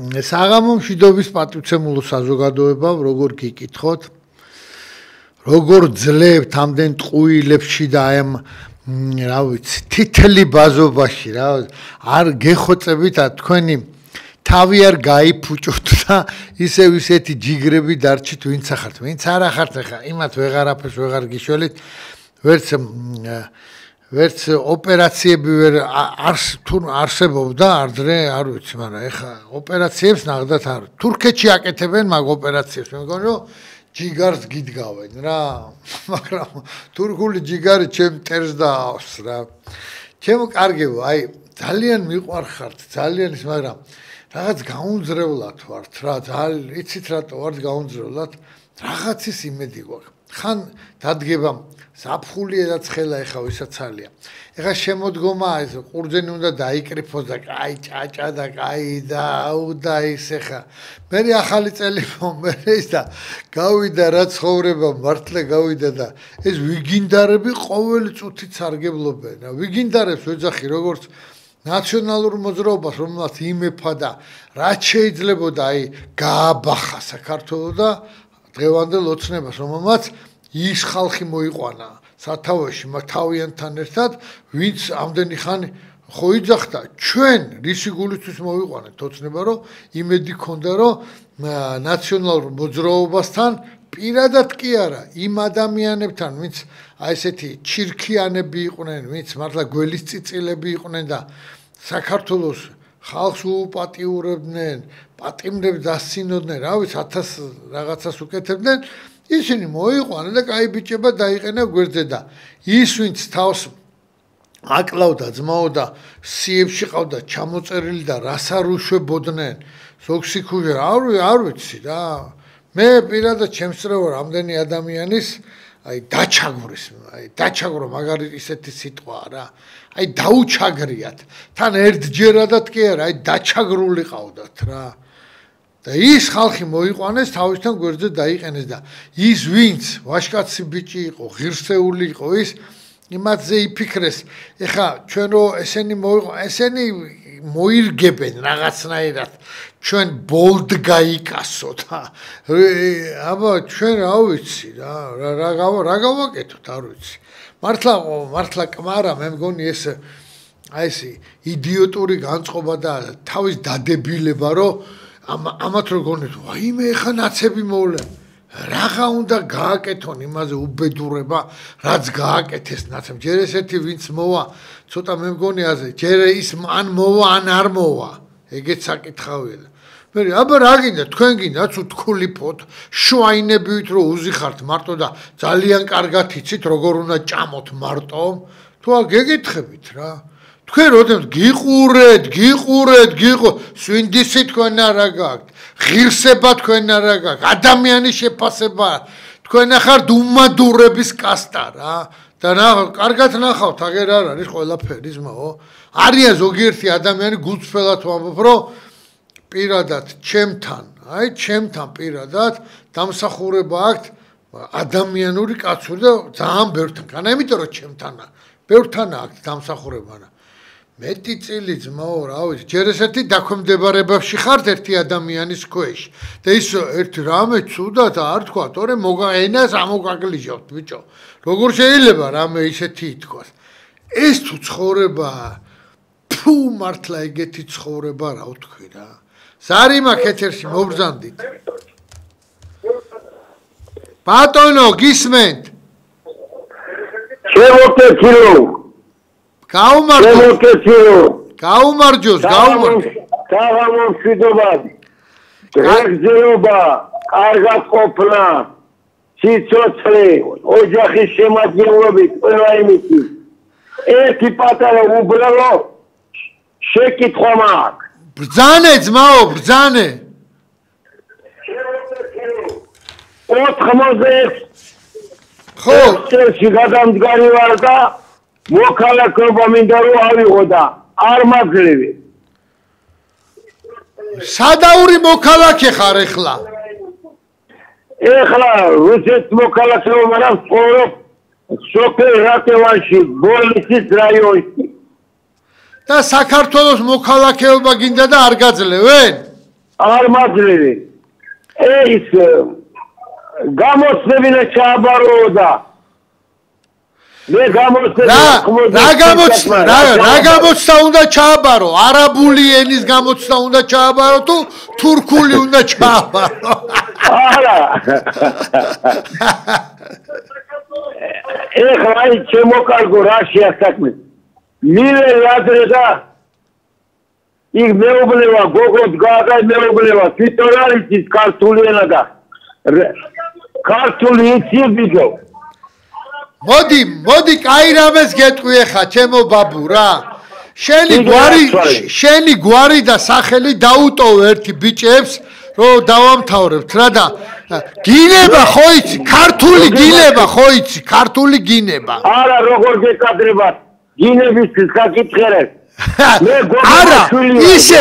საღამო მშვიდობის პატივცემულო საზოგადოებამ როგორ გიკითხოთ როგორ ძლევთ ამდენ ტყუილებში და აი ამ რა ვიცი თითელი ბაზობაში რა არ გეხოცებით თქვენი თავი არ გაიფუჭოთ და ისევ ისეთი ჯიგრები დარჩით ვინც ახართ ვინც არ ახართ ხა იმათ ვეღარაფერს ვეღარ გიშველით ვერც ოპერაციები ვერ არსებობდა არდრე არ ვიცი მაგრამ ეხა ოპერაციებს ნახდათ არ თურქეთში აკეთებენ მაგ ოპერაციებს მე მგონი რომ ჯიგარს გიდგავენ რა მაგრამ თურქული ჯიგარი ჩემ ტერს დაავს რა ჩემ კარგებო აი ძალიან მიყვარხართ ძალიან ის მაგრამ რაღაც გაუნძრევლად ვართ რა ძალიან იცით რატო ვართ გაუნძრევლად რაღაცის იმედი გვაქვს ხან დადგება საფხული და ცხელა ეხა ვისაცალია ეხა შემოდგომა ეს ყურძენი უნდა დაიკრიფოს და კაი ჭაჭა და კაი და აუდა ის ეხა მე ახალი წელი მე ის და გავიდა რა ცხოვრება მართლა გავიდა და ეს ვიგინდარები ყოველი წუთით სარგებლობენ ვიგინდარებს ვეძახი როგორც ნაციონალურ მოძრაობას რომელსაც იმეფა და რაც შეიძლებოდა აი გააბახა საქართველოს და დღევანდელ ოცნებას რომელმაც ის ხალხი მოიყვანა სათავეში მაგ თავიანთან ერთად ვინც ამდენი ხანი ხო იძახდა ჩვენ რისი გულისთვის მოვიყვანეთ ოცნება რომ იმედი ქონდა რომ ნაციონალურ მოძრაობასთან პირადად კი არა იმ ადამიანებთან ვინც აი ესეთი ჩირქიანები იყვნენ ვინც მართლა გველის წიწილები იყვნენ და საქართველოს ხალხს უპატიურებდნენ პატიმრებს დასცინოდნენ რა ვიცი 1000 რაღაცას უკეთებდნენ ისინი მოიყვანა და კაი ბიჭება დაიყენა გვერდზე და ის ვინც თავს აკლავდა ძმაოდა სიებში ყავდა ჩამოწერილი და რას არ უშვებოდნენ ზოგსიქუჟე არ ვიცი რა მე პირადად ჩემსწრევა რამდენი ადამიანის აი დაჩაგრო მაგარი ისეთი სიტყვაა რა აი დაუჩაგრიათ თან ერთჯერადად კი არა აი დაჩაგრული ყავდათ რა და ის ხალხი მოიყვანეს თავისთან გვერდზე დაიყენეს და ის ვინც ვაშკაცი ბიჭი იყო ღირსეული იყო ის იმათზე იფიქრეს ეხა ჩვენ რო ესენი ესენი მოირგებენ რაღაცნაირად ჩვენ ბოლდ გაიკასოთ აბა ჩვენ რა ვიცი რა გავაკეთოთ არ ვიცი მართლა კმარა მე მგონი ეს აი ეს იდიოტური განწყობა და თავის დადებილება რომ ამათ რო გონით ვაიმე ეხა ნაცები მოვლენ რაღა უნდა გააკეთონ იმაზე უბედურება რაც გააკეთეს ნაცემ ჯერ ესეთი ვინც მოვა ცოტა მე მგონი აზე ჯერ ის ან მოვა ან არ მოვა ეგეც საკითხავია მე აბა რა გინდა თქვენ გინდათ უთქულიფოთ შვაინებივით რო უზიხართ მარტო და ძალიან კარგად იცით როგორ უნდა ჭამოთ მარტო თუ არ გეკითხებით რა თქვენ როდესაც გიყურეთ სვინდისი თქვენ არა გაქვთ ღირსება თქვენ არა გაქვთ ადამიანის შეფასება თქვენ ახართ უმადურების კასტა რა და კარგად ნახავთ აგერ არ არის ყველაფერი ზმაო არიან ზოგიერთი ადამიანი გულწრფელად ვამბობ რომ პირადად ჩემთან პირადად დამსახურება აქვთ ადამიანური კაცური და ძალიან ბევრთან განა იმიტომ რომ ჩემთანა ბევრთან აქვთ დამსახურება მეტი წილი ძმაო რა ვიცი ჯერ ესეთი დაქვემდებარებაში ხართ ერთი ადამიანის ქვეშ და ის ერთი რამე ცუდად არ თქვა თორე ენას ამოგაგლიჟავთ ბიჭო როგორ შეიძლება რამე ისეთი ითქვას ეს თუ ცხოვრება ფუ მართლა ეგეთი ცხოვრება რა ვთქვი რა ზარიმა კეთერში მობრძანდით ბატონო გისმენთ შემოკეთილო გაუმარჯოს გამომშვიდობად გრძელობა კარგად ყოფნა სიცოცხლე ოჯახის შემადგენლობით ყველა იმითი ერთი პატარა უბრალო შეკითხვა მაქვს ბრძანე ძმაო ბრძანე 86 ხო წელში გადამდგარი ვარ და მოქალაქეობა მინდა რომ ავიღო და არ მაგლევი სადაური მოქალაქე ხარ ეხლა რუსეთ მოქალაქეობა მაგრამ ცხოვრობ სოფელ რატევანში ბოლნისის რაიონში და საქართველოს მოქალაქეობა გინდა და არ გაძლევენ არ მაძლევი ეს გამოცდებინა ჩააბარო და მე რა გამოცდა უნდა ჩააბარო? არაბული ენის გამოცდა უნდა ჩააბარო თუ თურქული უნდა ჩააბარო? არა ეხლა აი შემოკარგო რა შეასაქმე მივე ადრე და იქ მეუბნება გოგოთ გააგай მეუბნება თვითონ არის ის ქართული ენა და ქართული იცი ვიგო მოდი კაი რამეს გეტყვი ახლა ჩემო ბაბუ რა შენი გვარი და სახელი დაუტოვე ერთი ბიჭებს რომ დავამთავრებთ რა და გინება ხო იცი ქართული გინება ხო იცი ქართული გინება არა როგორ გეკადრებათ გინების საკითხერე არა ისე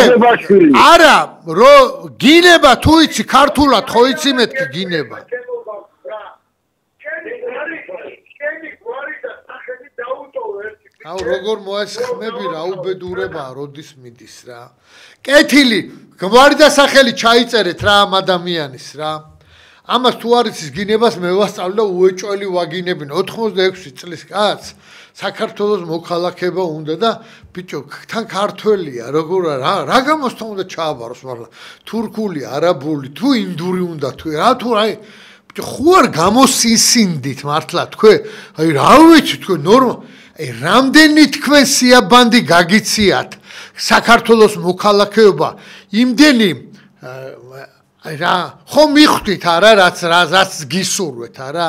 არა რო გინება თუ იცი ქართულად ხო იცი მეთქი გინება აუ როგორ მოასხმები რა უბედურებაა როდის მიდის რა კეთილი გვარი და სახელი ჩაიწერეთ რა ამ ადამიანის რა ამას თუ არის ის გინებას მე ვასწავლე და უეჭველი ვაგინებინო 86 წლის კაცს საქართველოს მოქალაქეობა უნდა და ბიჭო თან ქართველია როგორ რა გამოსთან უნდა ჩააბაროს მაგრამ თურქული არაბული თუ ინდური უნდა თუ რა თუ აი ბიჭო ხო არ გამოსინსინდით მართლა თქვენ აი რა ვიცი თქვენ ნორმა აი რამდენი თქვენ სიაბანდი გაგიციათ საქართველოს მოქალაქეობა იმდენი აი რა ხო მიხვდით არა რაც გისურვეთ არა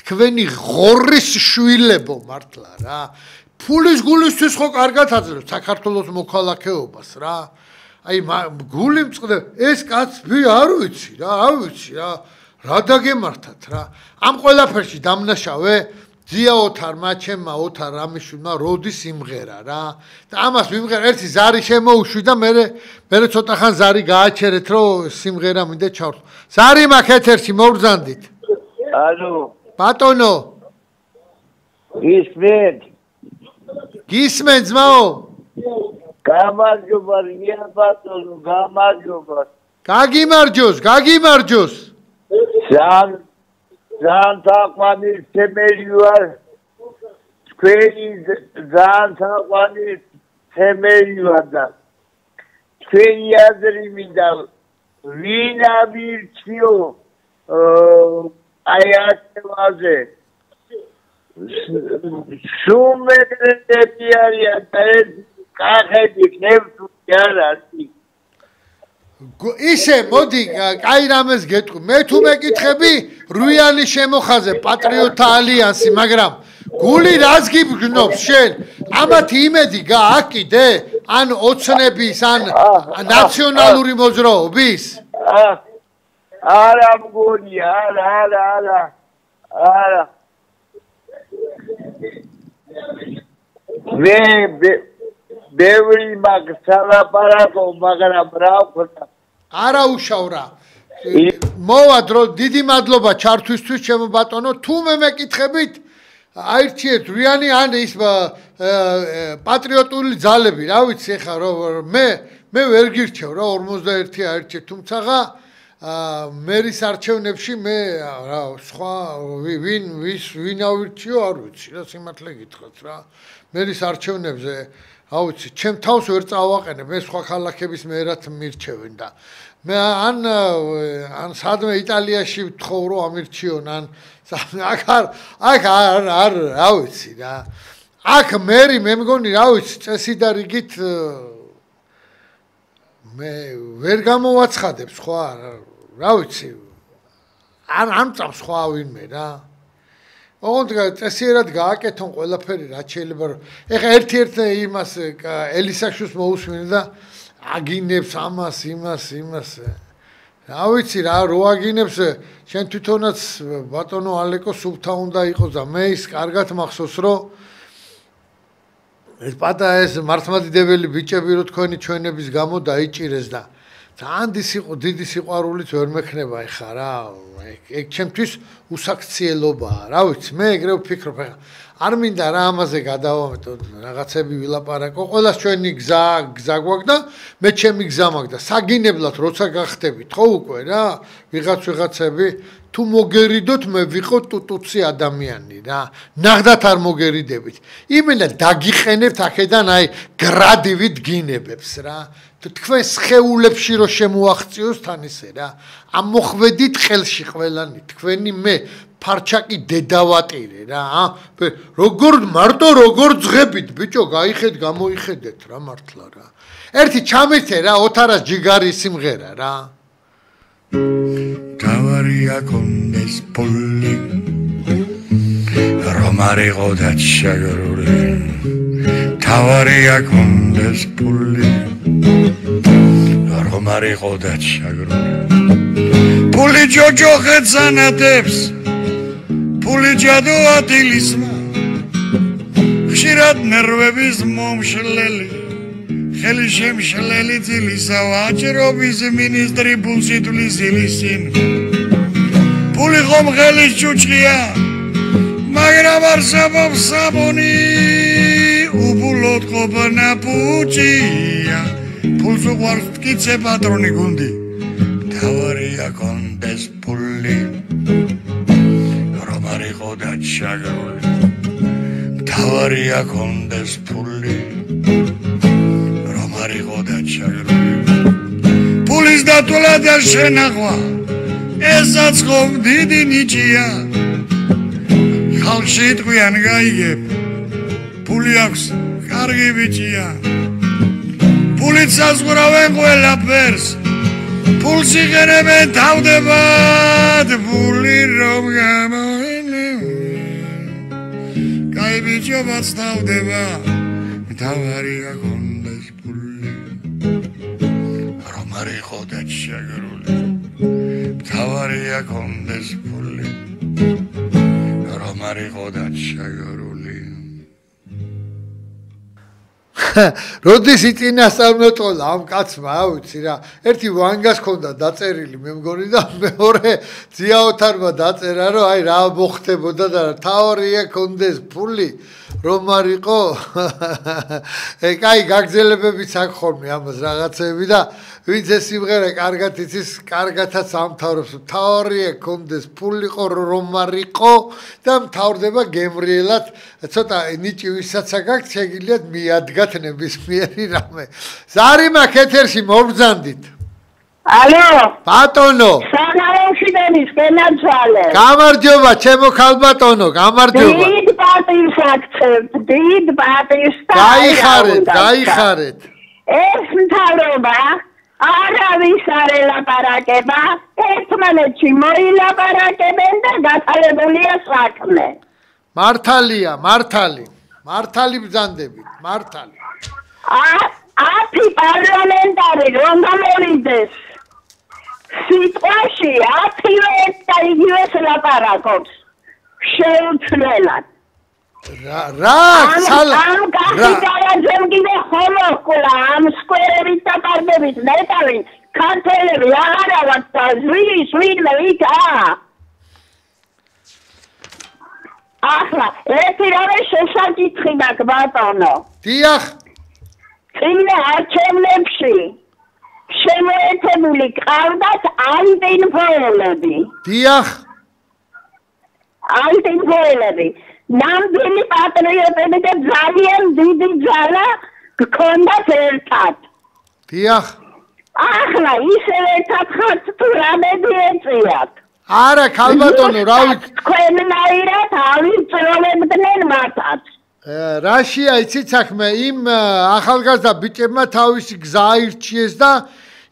თქვენი ღორის შვილებო მართლა რა ფულის გულისთვის ხო კარგად აძლევთ საქართველოს მოქალაქეობას რა აი გული მწყდე ეს კაცი არ ვიცი რა დაგემართათ რა ამ ყველაფერში დამნაშავე ძია ოთარმა ჩემმა ოთარ რამიშვილმა როდის იმღერა რა და ამას ვიმღერა ერთი ზარი შემოუშვი და მე ცოტა ხან ზარი გააჩერეთ რომ სიმღერა მინდა ჩავრთო ზარი მაქვს ეთერში მოვბრძანდით ალო ბატონო გისმენ ძმაო გამარჯობა რია ბატონო გამარჯობა გაგიმარჯოს ძალიან თაყვანი თემელი ვარ თქვენი ძალიან თაყვანი თემელი ვარ და თქვენი აზრი მინდა ვინ ამირჩიო აი ასევაზე სუმედრები არიან და ეს კახები ნევთი არ არის ისე მოდი კაი რამეს გეტყვი მე თუ მეკითხები რუიანი შემოხაზე პატრიოტთა ალიანსი მაგრამ გული რას გიბგნობს შენ ამათ იმედი გააქვს კიდე ან ოცნების ან ნაციონალური მოძრაობის არა მგონია არა მე ბევრი მაგსალაპარაკო მაგრამ რა ვქნა არა უშავრა მოვადრო დიდი მადლობა ჩართვისთვის ჩემო ბატონო თუ მე მეკითხებით აირჩიეთ რიანი ან ის პატრიოტული ძალები რა ვიცი ხა რომ მე ვერ გირჩევ რა 51 აირჩიეთ თუმცა მერის არჩევნებში მე რა სხვა ვინ ავირჩიო არ ვიცი რა სიმართლე გითხრათ რა მერის არჩევნებზე რა ვიცი ჩემ თავს ვერ წავაყენებ მე სხვა ქალაქების მერად მირჩევენ და მე ან სადმე იტალიაში ვთხოვრო ამირჩიონ ან აქ არ რა ვიცი რა აქ მე მგონი რა ვიცი წესი და რიგით მე ვერ გამოვაცხადებ სხვა რა ვიცი არ წავს სხვა ვინმე რა ოღონდ წესიერად გააკეთონ ყველაფერი რაც შეიძლება რომ ეხა ერთ იმას ელისაშვილს მოусმინე და აგინებს ამას იმას რა ვიცი რა რო აგინებს შენ თვითონაც ბატონო ალეკო სუფთა უნდა იყოს და მე ის კარგად მახსოვს რომ ეს ეს მართლმადიდებელი ბიჭები რო თქვენი ჩვენების გამო დაიჭირეს და ძალიან დიდი სიყვარულით ვერ მექნება ეხა რა ეგ ჩემთვის უსაქციელობაა რა ვიცი მე ეგრე ვფიქრობ ეხა არ მინდა რა ამაზე გადავამეტო რაღაცები ვილაპარაკო ყველას ჩვენი გზა გვაქვს და მე ჩემი გზა მაქვს და საგინებლად როცა გახდებით ხო უკვე რა ვიღაცები თუ მოგერიდოთ მე ვიყო ტუტუცი ადამიანი რა ნახდათ არ მოგერიდებით იმენა დაგიყენებთ აქედან აი გრადივით გინებებს რა თქვენ სხეულებში რო შემოაღწიოს თან ისე რა ამ მოხვედით ხელში ყველანი თქვენი მე ფარჩაკი დედავატირე რა როგორ მარტო როგორ ძღებით ბიჭო გაიხედ გამოიხედეთ რა მართლა რა ერთი ჩამირთე რა ოთარას ჯიგარი სიმღერა რა თავარია კონდეს პული რომ არ იყო დაჩაგრული თავარია კონდეს პული რომ არ იყო დაჩაგრული პული ჯოჯოხეთს ანათებს პული ჯადო ატილისმა ხშირად ნერვების მომშლელი ხელი შემშლელი ძილისა ვაჭრობის მინისტრი პულში თulis ილისინ პული ხომ ხელის ჭუჭყია მაგრამ არ საბობს საბონი უბულოდ ყოფნა პუჭია პულს უყვარს მტკიცე პატრონი გუნდი თავარია კონდეს პული რომ არ იყო დაჩაგრული თავარია კონდეს პული რომ არ იყო დაჩაგრული პულის დატოლა და შენახვა ესაც ხომ დიდი ნიჭია ხალხში იტყვიან გაიგებ პული აქვს კარგი ბიჭია პულით საზღვრავენ ყველაფერს პულს იღერებენ თავდებად პული რომ კაი ბიჭობაც თავდება თავარია კონდეს პული რომ არ იყო დაჩაგრული თავარია კონდეს პული რომ არ იყო დაჩაგრული როდის იწინასწარმეტყოლა ამ კაცმა ავიცი რა ერთი ვანგას ქონდა დაწერილი მე მგონი და მეორე ძიაოთარმა დაწერა რომ აი რა მოხდებოდა და თავარია კონდეს პული რომ არ იყო კაი გაგზელებებიც აქ ხოლმე ამას რაღაცები და ვინც ეს სიმღერა კარგად იცის კარგათაც ამთავრებს თავარია კონდეს პული ყო რომ არ იყო და მთავრდება გემრიელად ცოტა ნიჭი ვისაც აქვს შეგიძლიათ მიადგათ ნებისმიერი რამე ზარი მაქვს ეთერში მობრძანდით ალო ბატონო სანაოსი დენის კენაცვალე გამარჯობა ჩემო ქალბატონო გამარჯობა დიდ პატივს აქცევთ დიდ პატივს გაიხარეთ ეს მთავრობა არავის არ ელაპარაკება ერთმანეთში მოილაპარაკებენ და გათალებულია საქმე მართალია მართალი ბრძანდებით მართალი 10 პარლამენტარი რომ გამოვიდეს სიტყვაში 10 და იგივეს ლაპარაკობს შეუცვლელად რა ამ გახიდარაძემ კიდე ხოლოყლა ამ სკვერებით და პარდებით მეტავენ ქართველები არავად და ზვიგნე ვიკა ახლა ერთი რამე შესაკითხი მაქვს ბატონო დიახ წინა არჩევნებში შემოერთებული ყავდათ ანტინფოელები დიახ ანტინფოელები ნამდვილი პატრიოტები და ძალიან დიდი ძალა გქონდათ ერთად დიახ ახლა ისევ ერთად ხართ თუ რამედი ეწიათ არა ქალბატონო რა ვიცი თქვენნაირად ავიწროლებდნენ მათაც რაშია იცით საქმე იმ ახალგაზრდა ბიჭებმა თავისი გზა აირჩიეს და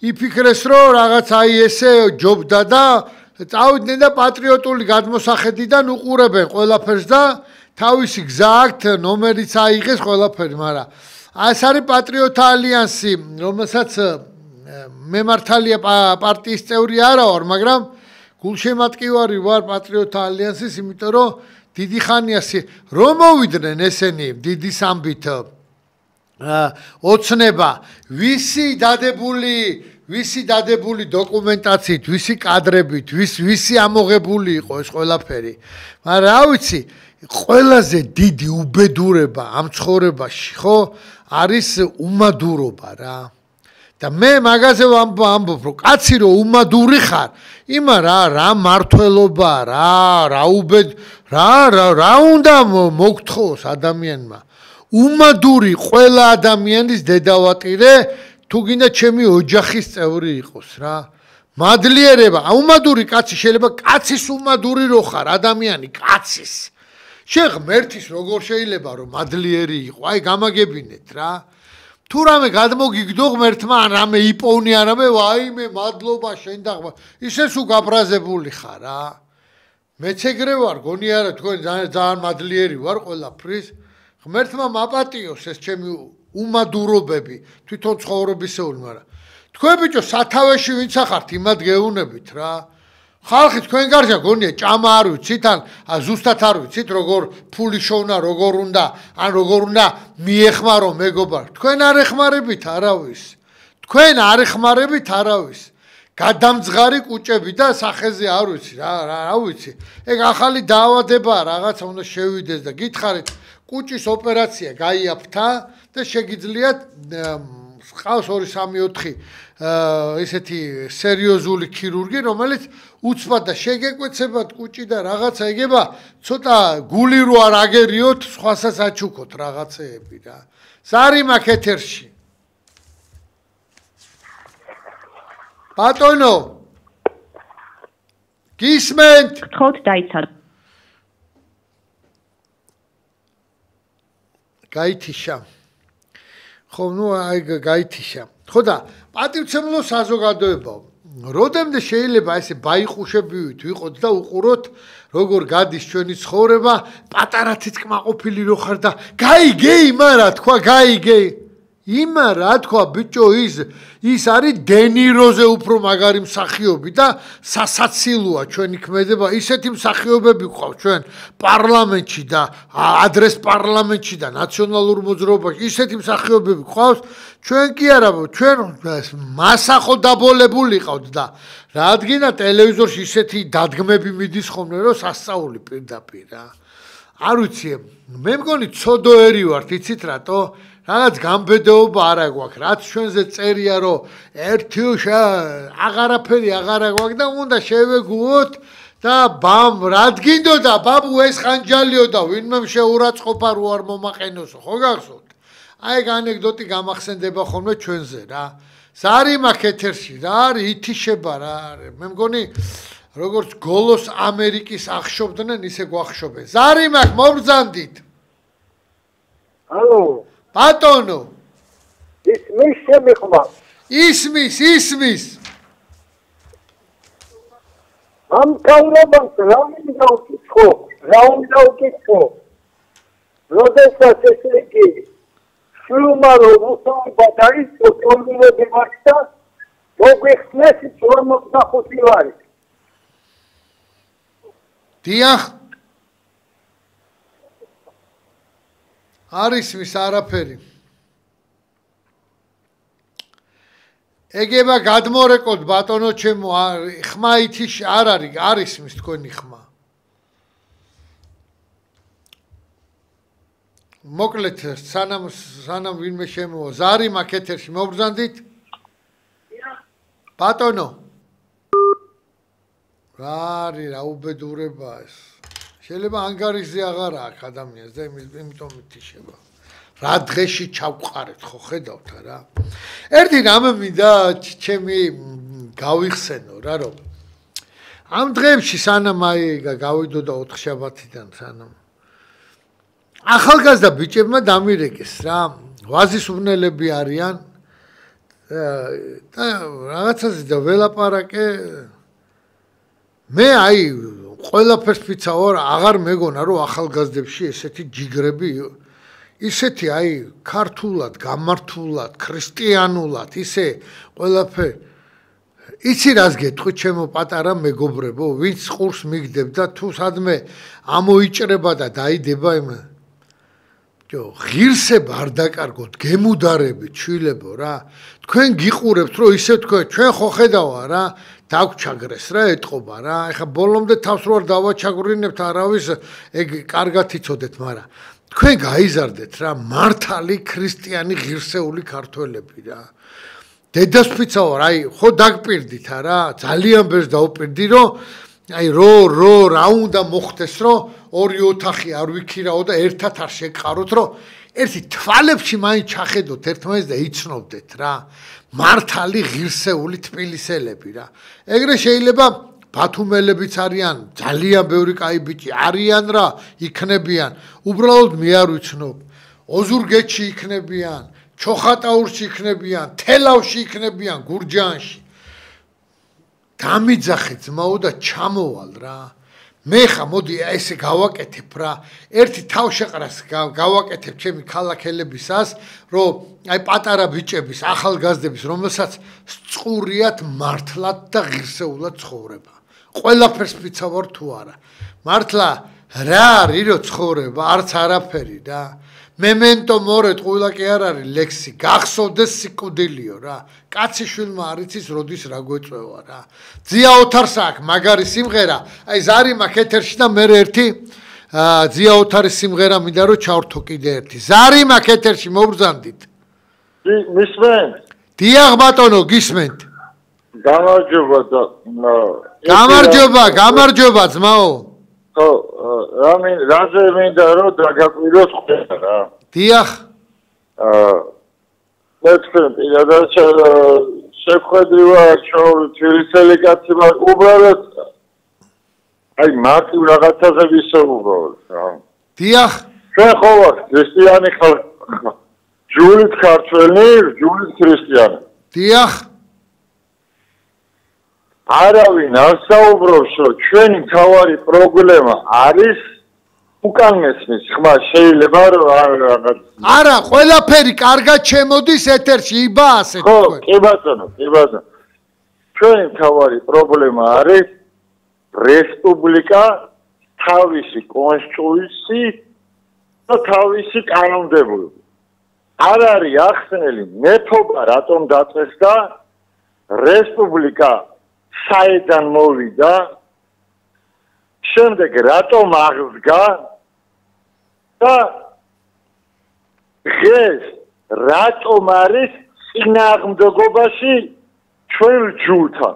იფიქრეს რომ რაღაც აი ესე ჯობდა და წავიდნენ და პატრიოტული გადმოსახედიდან უყურებენ ყველაფერს და თავისი გზა აქვთ ნომერიც აიღეს ყველაფერი მაგრამ ეს არის პატრიოტთა ალიანსი რომელსაც მე მართალია პარტიის წევრი არა ვარ მაგრამ გულშემატკივარი ვარ პატრიოტთა ალიანსის იმიტომ რომ დიდი ხანია რომ მოვიდნენ ესენი დიდი სამბით ოცნება ვისი დადებული დოკუმენტაციით ვისი კადრებით ვისი ამოღებული იყო ეს ყველაფერი მაგრამ რა ვიცი ყველაზე დიდი უბედურება ამ ცხოვრებაში ხო არის უმადურობა რა და მე მაგაზე ვამბობ რომ კაცი რომ უმადური ხარ იმა რა მართლობა რა უნდა მოგთხოვოს ადამიანმა უმადური ყველა ადამიანის დედავატირე თუ გინდა ჩემი ოჯახის წევრი იყოს რა მადლიერება უმადური კაცი შეიძლება კაცის უმადური რო ხარ ადამიანი კაცის შენ ღმერთის როგორ შეიძლება რომ მადლიერი იყო აი გამაგებინეთ რა თუ რამე გადმოგიგდო ღმერთმა რამე იპოვნი არამე ვაიმე მადლობა შენ და ისე სულ გაბრაზებული ხარ რა მეც ეგრე ვარ გონი არა თქვენ ძალიან მადლიერი ვარ ყველაფრის ღმერთმა მაპატიოს ეს ჩემი უმადურობები თვითონ ცხოვრებისეული მაგრამ თქვენ ბიჭო სათავეში ვინც ახართ იმად გეუნებით რა ხალხი თქვენ გარშა გონია ჭამა არ ვიცით ან ზუსტად არ ვიცით როგორ ფული შოვნა როგორ უნდა ან როგორ უნდა მიეხმარო მეგობარ თქვენ არ ეხმარებით არავის თქვენ არ ეხმარებით არავის გადამძღარი კუჭები და სახეზე არ ვიცი რა ვიცი ეგ ახალი დაავადებაა რაღაცა უნდა შევიდეს და გითხარით კუჭის ოპერაცია გაიაფთა და შეგიძლიათ ყავს 2-3-4 ესეთი სერიოზული ქირურგი რომელიც უცბად და შეგეკვეცებათ კუჭი და რაღაცა ეგება ცოტა გული რო არ აგერიოთ სხვასაც აჩუქოთ რაღაცეები რა ზარი მაქვს ეთერში ბატონო გისმენთ გთხოვთ დაიცადოთ გაითიშა ხო ნუ აი გაითიშა ხო და პატივცემლო საზოგადოებაო როდემდე შეიძლება ესე ბაიყუშებივით ვიყოთ და უყუროთ როგორ გადის ჩვენი ცხოვრება პატარა თითქმაყოფილი რო ხარ და გაიგეი მარა თქვა გაიგეი იმა რა თქვა ბიჭო ის არის დენიროზე უფრო მაგარი მსახიობი და სასაცილოა ჩვენი ქმედება ისეთი მსახიობები გვყავს ჩვენ პარლამენტში და ადრეს პარლამენტში და ნაციონალურ მოძრაობაში ისეთი მსახიობები გვყავს ჩვენ კი არა ჩვენ მასახო დაბოლებული ყავთ და რადგან ტელევიზორში ისეთი დადგმები მიდის ხოლმე რომ სასწაული პირდაპირ რა არ ვიცი მე მგონი ცოდოერი ვართ იცით რატო რაღაც გამბედეობა არა გვაქვს რაც ჩვენზე წერია რომ ერთი აღარაფერი აღარა გვაქვს და უნდა შევეგუოთ და ბამ რადგინდოდა ბაბუ ეს ხანჯალიო და ვინმე შეურაცხყოფა რო არ მომაყენოსო ხო გახსოვთ აი ეგ ანეკდოტი გამახსენდება ხოლმე ჩვენზე რა ზარი მაქვს ეთერში რა არის ითიშება რა არის მე მგონი როგორც გოლოს ამერიკის ახშობდნენ ისე გვახშობენ ზარი მაქვს მობრძანდით ალო ბატონო ისმის შემიხმა ისმის ამ კავრაბანს რა უნდა უკითხო როდესაც ესე იგი შრუმარო მოსავებად არის თორმილები მარხდა მოგვიხსნეს 45 ლარი დიახ არის მის არაფერი ეგება გადმორეკოთ ბატონო ჩემო ხმა ითიშ არ არის მის თქვენი ხმა მოკლედ სანამ ვინმე შემოვა ზარი მაქვს ეთერში მობრძანდით ბატონო რა არის რა უბედურება ეს შეიძლება ანგარიზე აღარა აქვს ადამიანს და იმიტომ ითიშება რა დღეში ჩავყარეთ ხო ხედავთ რა ერთი რამე მინდა ჩემი გავიხსენო რა რომ ამ დღეებში სანამ აი გავიდო და 4 შაბათიდან სანამ ახალგაზრდა ბიჭებმა დამირეკეს რა ვაზისუბნელები არიან და რაღაცაზე და ველაპარაკე მე აი ყველაფერს ვიცავარ აღარ მეგონა რომ ახალგაზრდებში ესეთი ჯიგრები ისეთი აი ქართულად გამართულად ქრისტიანულად ისე ყველაფერი იცი რას გეტყვი ჩემო პატარა მეგობრებო ვინც ყურს მიგდებ და თუ სადმე ამოიჭრება და დაიდება იმ ღირსება არ დაკარგოთ, გემუდარებით, შვილებო რა. თქვენ გიყურებთ, რომ ისე თქვენ, ჩვენ ხო ხედავა რა, დაგვჩაგრეს რა, ეტყობა რა. ეხა ბოლომდე თავს რო არ დავაჩაგვრინებთ, არავის ეგ კარგად იცოდეთ, მაგრამ თქვენ გაიზარდეთ რა, მართალი ქრისტიანი ღირსეული ქართველები რა. დედასფიცაო, აი, ხო დაგპირდით რა, ძალიან ბევრს დავპირდი, რომ აი რა უნდა მოხდეს, რომ ორი ოთახი არ ვიქირაო და ერთად არ შეგყაროთ, რომ ერთი თვალებში მაინც ჩახედოთ ერთმანეთს და იცნობდეთ რა. მართალი ღირსეული თბილისელები რა. ეგრე შეიძლება ბათუმელებიც არიან, ძალიან ბევრი კაი ბიჭი არიან რა, იქნებიან. უბრალოდ მე არ ვიცნობ. ოზურგეთში იქნებიან, ჩოხატაურში იქნებიან, თელავში იქნებიან, გურჯაანში. გამიძახე ძმაო და ჩამოვალ რა. მე ხა მოდი ესე გავაკეთებ რა. ერთი თავშეყრას გავაკეთებ ჩემი ქალაქელებისას, რომ აი პატარა ბიჭების, ახალგაზრდების, რომელსაც წყურიათ მართლად და ღირსეულად ცხოვრება. ყველაფერს ვიცავარ თუ არა. მართლა რა არის რო ცხოვრება, არც არაფერი რა. memento more ტყუილა კი არ არის ლექსი, გახსოვდეს სიკვდილიო რა. კაცი შვილმა არ იცის როდის რა გვეწევა რა. ძია ოთარს აქვს მაგარი სიმღერა, აი ზარი მაქვს ეთერში და მე ერთი ძია ოთარის სიმღერა მინდა რომ ჩავრთო კიდე ერთი. ზარი მაქვს ეთერში მობრძანდით. მისმენთ? დიახ ბატონო, გისმენთ. გამარჯობა და გამარჯობა ძმაო. ხო, რაზე მინდა რომ დაგაკვიროთ ხდება რა. დიახ. მე თქვენ პირადად შეხვედრი ვარ, თბილისელი კაცი ვარ, უბრალოდ აი მარტივ რაღაცაზე ვისაუბროთ რა. დიახ. ჩვენ ხო ვარ ქრისტიანი ხალხი. ჯულით ქართველი, ჯულით ქრისტიანი. დიახ. არავინ არ საუბრობს, რომ ჩვენი მთავარი პრობლემა არის უკან მესმის ხმა, შეიძლება რომ რაღაც არა, ყველაფერი კარგად შემოდის ეთერში, იბა ასე თქვენ. ხო, კი ბატონო. ჩვენი მთავარი პრობლემა არის რესპუბლიკა, თავისი კონსტიტუცია და თავისი კანონმდებლობა. არ არის ახსნელი მეფობა რატომ დაწეს და რესპუბლიკა საიდან მოვიდა, შემდეგ რატომ აღდგა და დღეს რატომ არის წინააღმდეგობაში ჩვენ ჯულთან.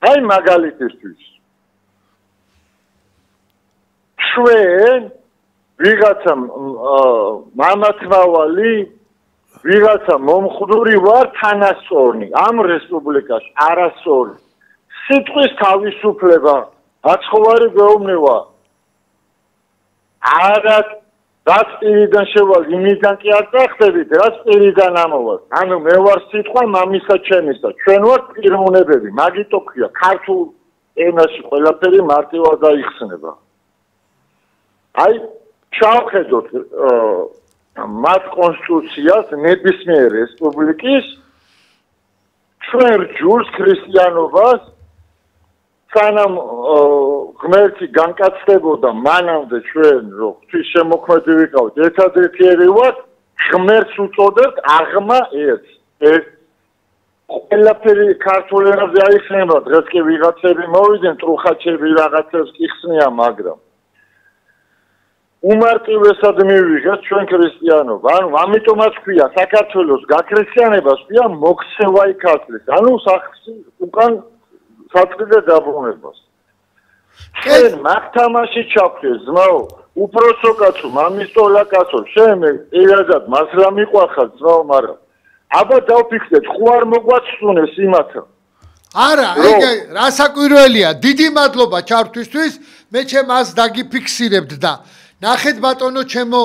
აი მაგალითისთვის ჩვენ ვიღაცა მამათმავალი, ვიღაცა მომხდური ვარ თანასწორნი ამ რესპუბლიკაში, არასწორი. სიტყვის თავისუფლება, აცხოვარი გვეუბნება. რაც პირიდან შევალ, იმიდან კი არ წახდებით, რაც პირიდან ამოვალ. ანუ მე ვარ სიტყვა მამისა ჩემისა, ჩვენ ვართ პიროვნებები, მაგიტო ქვია, ქართულ ენაში ყველაფერი მარტივად დაიხსნება. აი, ჩავხედოთ მათ კონსტიტუციას ნებისმიერ რესპუბლიკის ჩვენ რჯულს ქრისტიანობას სანამ ღმერთი განკაცდებოდა მანამდე ჩვენ რომ ღვთის შემოქმედი ვიყავთ ერთადერთი ვართ ღმერთს უწოდებთ აღმა ერთს ყველაფერი ქართულ ენაზე აიხსნება დღეს კი ვიღაცები მოვიდნენ ტრუხაჩები რაღაცებს იხსნიან მაგრამ უმარტივესად მივიღეთ ჩვენ ქრისტიანობა ანუ ამიტომაც ქვია საქართველოს გაქრისტიანებას ქვია მოქცევაი ქართლის ანუ სახში უკან საწყიდე დაბრუნებას. შენ მაგთამაში ჩავხდეს ძმაო, უფროსო კაცო, მამისტოლა კაცო, შენ პირადად მას რა მიყვარხარ ძმაო, მაგრამ აბა დავფიქრეთ, ხო არ მოგვაცნეს იმათა. არა, ეგ რასაკვირველია, დიდი მადლობა ჩართვისთვის, მე ჩემს დაგიფიქსირებთ და ნახეთ ბატონო ჩემო,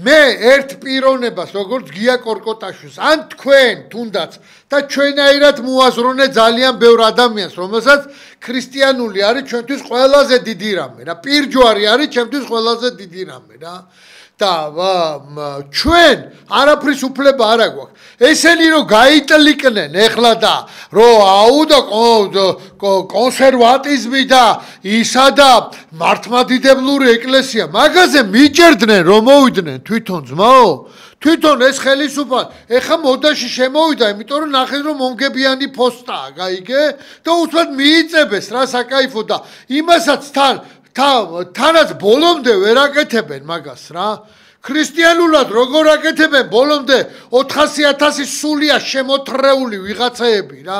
მე ერთ პიროვნებას, როგორც გია კორკოტაშვილს, ან თქვენ თუნდაც და ჩვენაირად მოაზროვნე ძალიან ბევრ ადამიანს, რომელსაც ქრისტიანული არის ჩვენთვის ყველაზე დიდი რამე რა. პირჯვარი არის ჩვენთვის ყველაზე დიდი რამე რა. და ჩვენ არაფრის უფლება არ აქვს. ესენი რომ გაიტლიკნენ ეხლა და რომ აუ და კონსერვატიზმი და ისა და მართლმადიდებლური ეკლესია მაგაზე მიჭერდნენ რომ მოვიდნენ თვითონ ძმაო თვითონ ეს ხელისუფლება ეხა მოდაში შემოვიდა იმიტომ რომ ნახეს რომ მომგებიანი ფოსტაა გაიგე და უცბად მიიწებეს რა საკაიფო და იმასაც თანაც ბოლომდე ვერ აკეთებენ მაგას რა ქრისტიანულად როგორ აკეთებენ ბოლომდე 400,000 სულია შემოთრეული ვიღაცაები რა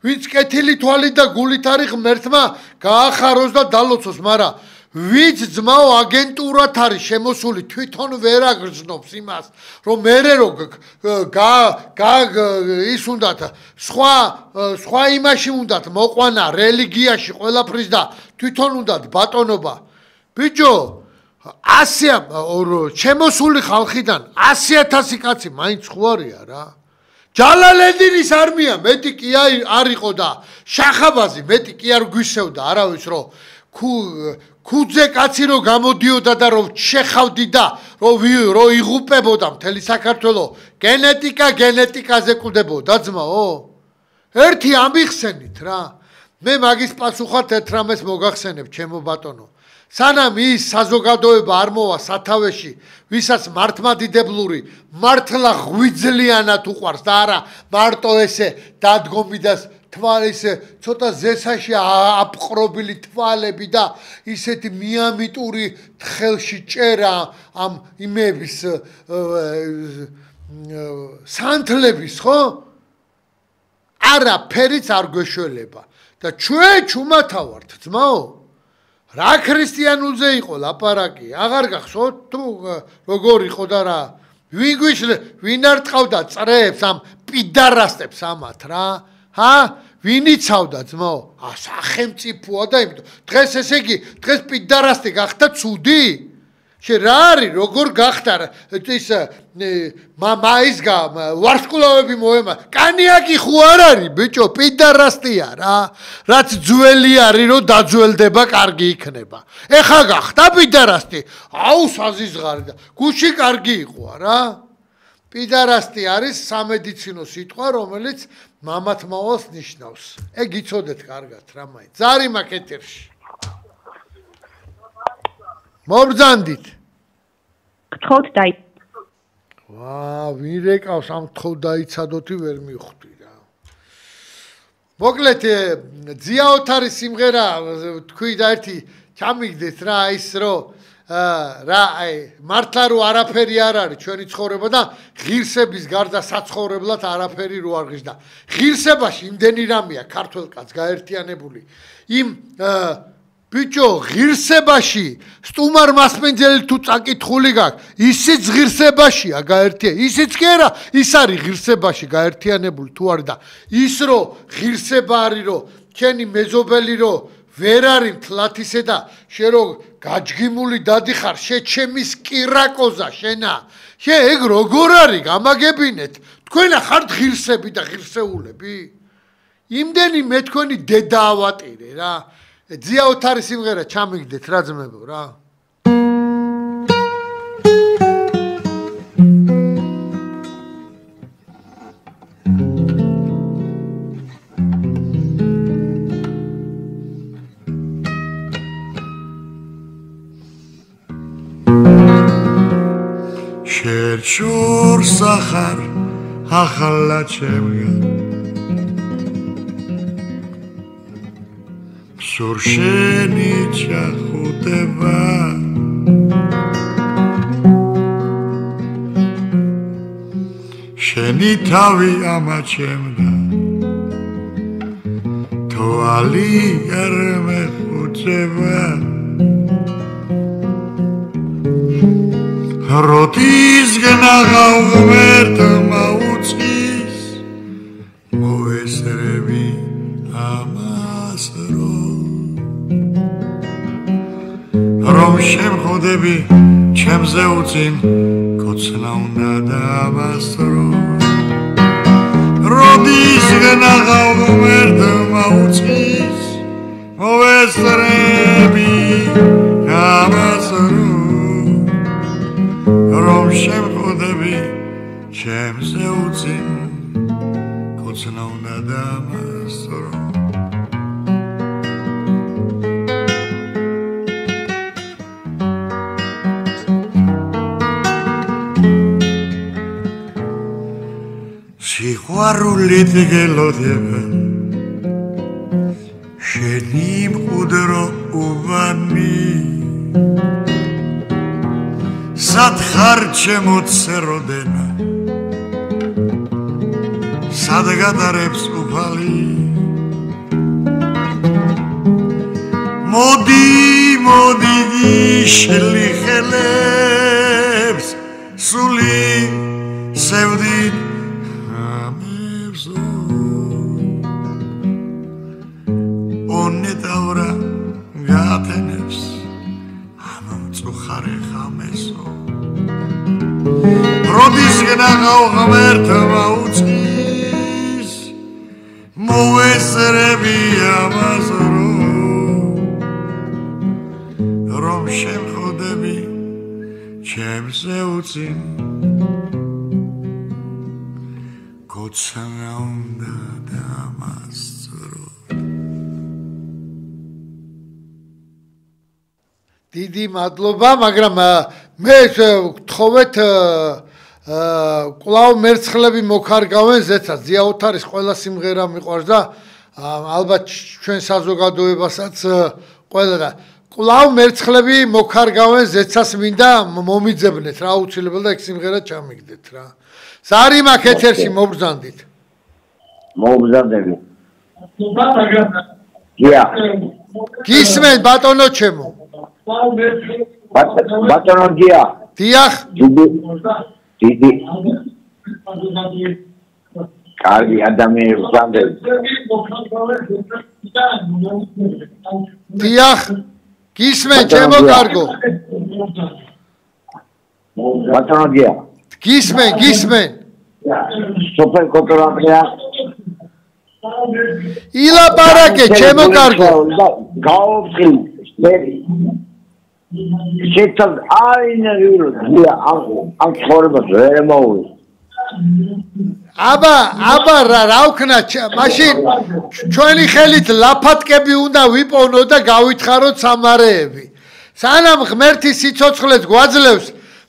ვინც კეთილი თვალით და გულით არის ღმერთმა გაახაროს და დალოცოს მაგრამ ვინც ძმაო აგენტურად არის შემოსული თვითონ ვერ აგრძნობს იმას რომ მერე რო ის უნდათ სხვა იმაში უნდათ მოყვანა რელიგიაში ყველაფრის და თვითონ უნდათ ბატონობა ბიჭო 100 შემოსული ხალხიდან 100,000 კაცი მაინც ხوارია რა ჯალალედინის არმია მეტი კი არ იყო და შახაბაზი მეტი კი არ გვისევდა არავის რომ ქუძე კაცი რო გამოდიოდა და რო შეხავდი და რო იღუპებოდა მთელი საქართველო გენეტიკაზე კვდებოდა ძმაო ერთი ამიხსენით რა მე მაგის პასუხად ეთრამეს მოგახსენებ ჩემო ბატონო სანამ ის საზოგადოება არ მოვა სათავეში ვისაც მართლმადიდებლური მართლა ღვიძლიანად უყვარს და არა მარტო ესე დადგომიდას თვალის ცოტა ზესაში აპყრობილი თვალები და ისეთი მიამიტური თხელში ჭერა ამ იმების სანთლების ხო არაფერიც არ გვეშველება და ჩვენ ჩუმათა ვართ ძმაო რა ქრისტიანულზე იყო ლაპარაკი აღარ გახსოვთ თუ როგორ იყო და რა ვინ არ ტყავდა წრეებს ამ პიდარასტებს ამათ რა ჰა ვინ იცავდა ძმაო სახელმწიფოა და იმიტომ დღეს ესე იგი დღეს პიდარასტი გახდა ცუდი შე რა არის როგორ გახდა ის მაის ვარსკვლავები მოემა კანიაკი ხო არ არის ბიჭო პიდარასტია რა რაც ძველი არის რომ დაძველდება კარგი იქნება ეხა გახდა პიდარასტი აუ საზიზღარი და გუში კარგი იყო რა პიდარასტი არის სამედიცინო სიტყვა რომელიც მამათმავალს ნიშნავს ეგ იცოდეთ კარგად რა მაინც ზარი მაქვს ეთერში მობრძანდით გთხოვთ დაი ვინ რეკავს ამ გთხოვთ დაიცადოთი ვერ მივხვდი რა მოკლედ ძია ოთარის სიმღერა თქვი და ერთი ჩამიგდეთ რა ის რომ რა მართლა რო არაფერი არ არის ჩვენი ცხოვრება და ღირსების გარდა საცხოვრებლად არაფერი რო არ ღირს და ღირსებაში იმდენი რამეა ქართველ კაცს გაერთიანებული იმ ბიჭო ღირსებაში სტუმარ მასპინძელი თუ წაკითხული გაქვს ისიც ღირსებაშია გაერთიანებული ისიც კი არა ის არის ღირსებაში გაერთიანებული თუ არის და ის რო ღირსება არის რო ჩემი მეზობელი რო ვერ არის თლათისე და შე რო გაჯგიმული დადიხარ შე ჩემის კირაკოზა შენა შე ეგ როგორ არის გამაგებინეთ თქვენა ხართ ღირსები და ღირსეულები იმდენი მე თქვენი დედა ავატირე რა ძია ოთარის სიმღერა ჩამიგდეთ რა ძმებო რა შორს ახარ ახლა ჩემგან სურშენი ჩახუტება შენი თავი ამაჩემდა თვალი არ მეხუცება როდისგან აღავღმერთ მაუწყის მოესრები ამას რომ შემხოდები ჩემზე უწინ კოცნა უნდა დავასრო როდისგან აღავღმერთ მაუწყის მოესრები ამას კოცნა უნდა დამასწრო სიყვარულით გელოდება შენი მყუდრო უბანი სათხარ ჩემო ცეროდენა სად გადარებს უფალი მოდი გიშლი ხელებს სული სევდით ამებსო ონეტავრა გათენებს ამომწუხარე ხამესო როდისკენ აღავ ღმერთმა უწყის მოვესრები ამას რომ შემხოდები ჩემზე უწინ კოცნა უნდა დამასწრო დიდი მადლობა, მაგრამ მე გთხოვეთ კვლავ მერცხლები მოქარგავენ ზეცას. ზიაოთარის ყველა სიმღერა მიყვარს და ალბათ ჩვენ საზოგადოებასაც ყველა კვლავ მერცხლები მოქარგავენ ზეცას მინდა მომიძებნეთ რა აუცილებლად და ეგ სიმღერა ჩამიგდეთ რა. ზარი მაქვს ეთერში მობრძანდით. მობრძანდები. გია. გისმენ ბატონო ჩემო. ბატონო გია. დიახ. დიდი. კარგი ადამიანები ვზანდები. დიახ. გისმენ ჩემო კარგო. ბატონო გია. გისმენ. სუპერ კოტორაპია. ილაპარაკე ჩემო კარგო. გაუწყი. შეცად აინერვირო ამ ცხოვრებას ვერ მოუვი. აბა რა ვქნა მაშინ ჩვენი ხელით ლაფატკები უნდა ვიპოვნო და გავითხაროთ სამარეები. სანამ ღმერთი სიცოცხლეს გვაძლევს,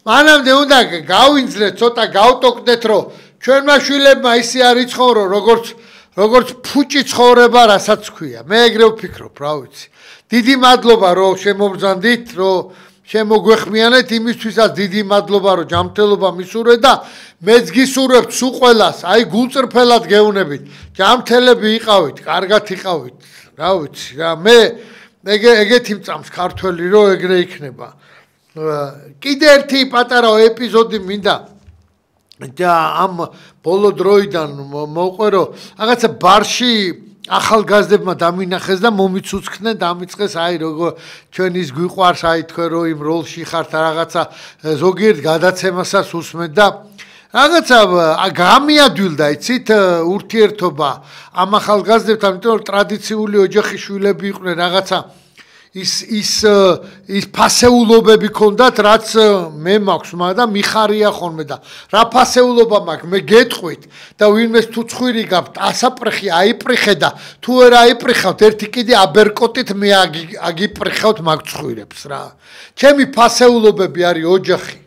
მანამდე უნდა გავინძლეთ, ცოტა გავტოკდეთ, რომ ჩვენმა შვილებმა ისე არ იცხოვრო, როგორც ფუჭი ცხოვრება, რასაც ქვია. მე ეგრე ვფიქრობ, რა ვიცი. დიდი მადლობა რომ შემობრძანდით, რომ შემოგვეხმიანეთ იმისთვისაც დიდი მადლობა რომ ჯანმრთელობა მისურვეთ და მეც გისურვებთ სულ ყველას, აი გულწრფელად გეუნებით. ჯანმრთელები იყავით, კარგად იყავით, რა ვიცი, რა მე ეგეთი მწამს ქართველი რომ ეგრე იქნება. კიდე ერთი პატარა ეპიზოდი მინდა და ამ ბოლო დროიდან მოყვე რომ რაღაცა ბარში ახალგაზრდებმა დამინახეს და მომიცუცქდნენ დამიწყეს აი როგორ ჩვენ ის გვიყვარს აი თქვენ რომ იმ როლში ხართ რაღაცა ზოგიერთ გადაცემასაც უსმენთ და რაღაცა გამიადვილდა იცით ურთიერთობა ამ ახალგაზრდებთან იმიტომ რომ ტრადიციული ოჯახის შვილები იყვნენ რაღაცა ის ფასეულობები ქონდათ რაც მე მაქვს მაგრამ მიხარია ხოლმე და რა ფასეულობა მაქვს მე გეტყვით და ვინმეს თუ ცხვირი გაქვთ ასაპრიხი აიპრიხე და თუ ვერ აიპრიხავთ ერთი კიდე აბერკოტით მე აგიპრიხავთ მაგ ცხვირებს რა ჩემი ფასეულობები არის ოჯახი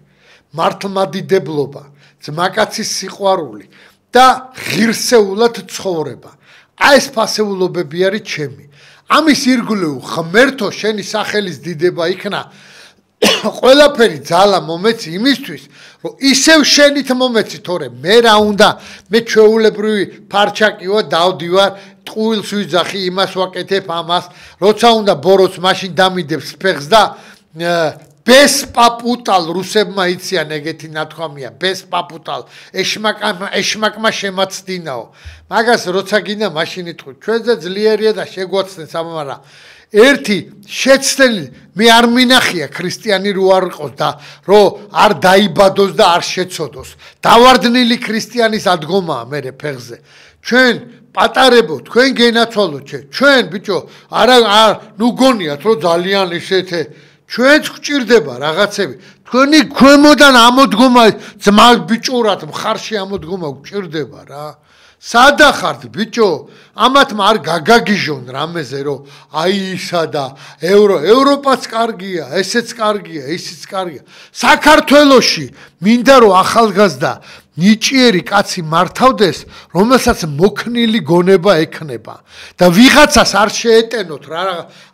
მართლმადიდებლობა ძმაკაცის სიყვარული და ღირსეულად ცხოვრება აი ეს ფასეულობები არის ჩემი ამის ირგვლივ ღმერთო შენი სახელის დიდება იქნა ყველაფერი ძალა მომეცი იმისთვის რომ ისევ შენით მომეცი თორე მე რა უნდა მე ჩვეულებრივი ფარჩაკი ვარ დავდივარ ტყუილს ვიძახი იმას ვაკეთებ ამას როცა უნდა ბოროტს მაშინ დამიდებს ფეხს და ბესპაპუტალ რუსებმა იციან ეგეთი ნათქვამია ბესპაპუტალ ეშმაკმა შემაცდინაო მაგას როცა გინდა მაშინ იტყვი ჩვენზე ძლიერია და შეგვაცნეს ამარა ერთი შეცდელი მე არ მინახია ქრისტიანი რო არ იყოს და რო არ დაიბადოს და არ შეცოდოს დავარდნილი ქრისტიანის ადგომაა მე ფეხზე ჩვენ პატარებო თქვენ გენაცვალოთ ჩვენ ბიჭო არა ნუ გონიათ რომ ძალიან ისეთე ჩვენც გვჭირდება რაღაცები თქვენი ქვემოდან ამოდგომა ძმა ბიჭურად მხარში ამოდგომა გვჭირდება რა სადახართ ბიჭო ამათმა არ გაგაგიჟონ რამეზე რომ აი ისა და ევროპაც კარგია ესეც კარგია ისიც კარგია საქართველოში მინდა რომ ახალგაზრდა ნიჭიერი კაცი მართავდეს რომელსაც მოქნილი გონება ექნება და ვიღაცას არ შეეტენოთ რა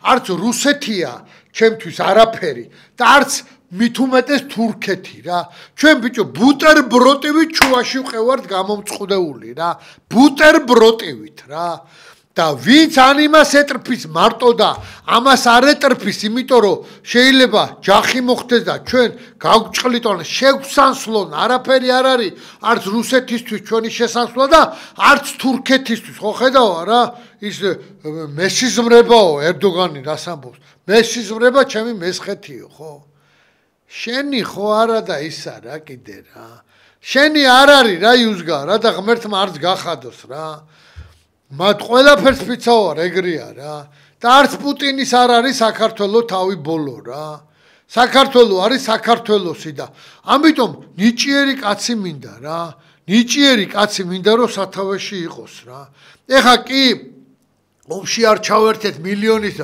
არც რუსეთია ჩემთვის არაფერი და არც მით უმეტეს თურქეთი რა ჩვენ ბიჭო ბუტერბროტივით ჩუაში ვყევართ გამომწყდეული რა ბუტერბროტივით რა და ვინც ან იმას ეტრფის მარტო და ამას არ ეტრფის იმიტომ რომ შეიძლება ჯახი მოხდეს და ჩვენ გავჭყლიტონ შეგვსანსლონ არაფერი არ არის არც რუსეთისთვის ჩვენი შესაძლოა და არც თურქეთისთვის ხო ხედავა რა ის მესიზმრებაო ერდოგანი რას ამბობს მესიზმრება ჩემი მესხეთიო ხო შენი ხო არა და ისა რა კიდე რა შენი არ არის რა იუსგა რა და ღმერთმა არც გახადოს რა მათ ყველაფერს ფიცავარ ეგრეა რა და არც პუტინის არ არის საქართველოს თავი ბოლო რა საქართველოს არის საქართველოსი და ამიტომ ნიჭიერი კაცი მინდა რა ნიჭიერი კაცი მინდა რომ სათავეში იყოს რა ეხა კი ოფში არ ჩავერთეთ მილიონის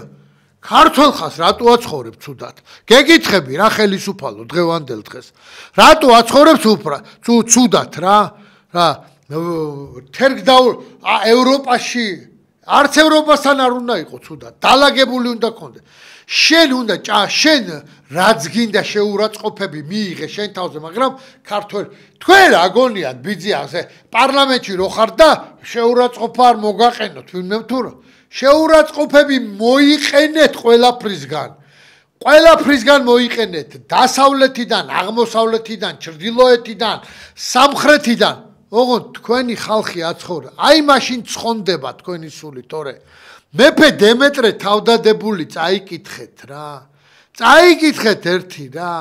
ქართულ ხას რატო აცხოვრებ ცუდად გეკითხები რა ხელისუფალო დღევანდელ დღეს რატო აცხოვრებ ცუდად რა თერგდა ევროპაში არც ევროპასთან არ უნდა იყო ცუდად დალაგებული უნდა კონდეს შენ უნდა შენ რაც გინდა შეურაცხყოფები მიიღე შენ თავზე მაგრამ ქართველ თქვენ რა გონიათ ბიძი ასე პარლამენტში რო ხარ და შეურაცხყოფა არ მოგაყენოთ ვინმე თუ რა შეურაცხყოფები მოიყენეთ ყველაფრისგან მოიყენეთ დასავლეთიდან აღმოსავლეთიდან ჩრდილოეთიდან სამხრეთიდან ოღონდ თქვენი ხალხი აცხოვრა აი მაშინ ცხონდება თქვენი სული თორე მეფე დემეტრე თავდადებული წაიკითხეთ რა წაიკითხეთ ერთი რა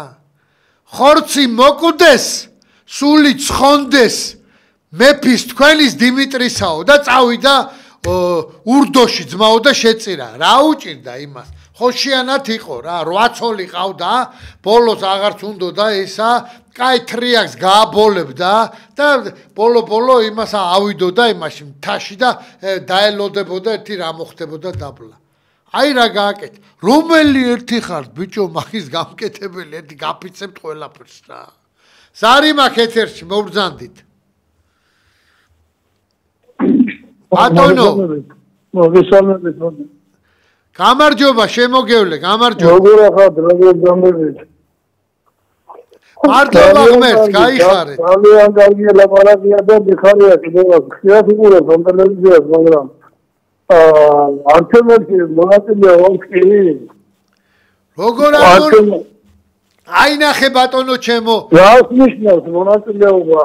ხორცი მოკვდეს სული ცხონდეს მეფის თქვენის დიმიტრისაო და წავიდა ურდოში ძმაო და შეწირა რა უჭირდა იმას ხოშიანად იყო რა 8 ცოლი ყავდა ბოლოს აღარც უნდოდა ისა კაი თრიაქს გააბოლებდა და ბოლო იმას ავიდოდა იმაში მთაში და დაელოდებოდა ერთი რა მოხდებოდა დაბლა აი რა გააკეთე რომელი ერთი ხარ ბიჭო მაგის გამკეთებელი ერთი გაფიცებთ ყველაფერს რა ზარი მაქვს ეთერში მობრძანდით ბატონო მოგესალმებით გამარჯობა შემოგევლე გამარჯობა როგორ ახალ როგორ გამერეთ მარტო ღმერთს გაიხარეთ ძალიან კარგია ლაპარაკია და მიხარია კიდევ ხშირად უყურებ ტელევიზიას მაგრამ არჩევნებში მონაწილეა ვარქი როგორ აი ნახე ბატონო ჩემო რას ნიშნავს მონაწილეობა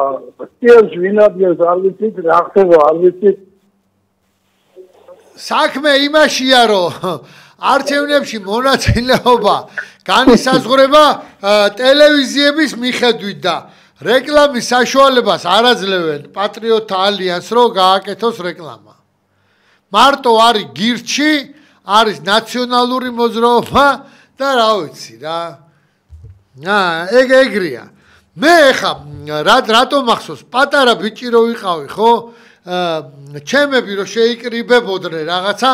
სტილს ვინადიეს არ ვიცით რა ხდება არ ვიცით საქმე იმაშია რომ არჩევნებში მონაწილეობა განისაზღვრება ტელევიზიების მიხედვით და რეკლამის საშუალებას არ აძლევენ პატრიოტთა ალიანსს რომ გააკეთოს რეკლამა მარტო არის გირჩი არის ნაციონალური მოძრაობა და რა ვიცი რა ეგრეა მე ხა რატო მახსოვს პატარა ბიჭი რო ვიყავი ხო ჩემები რო შეიკრიბებოდნენ რაღაცა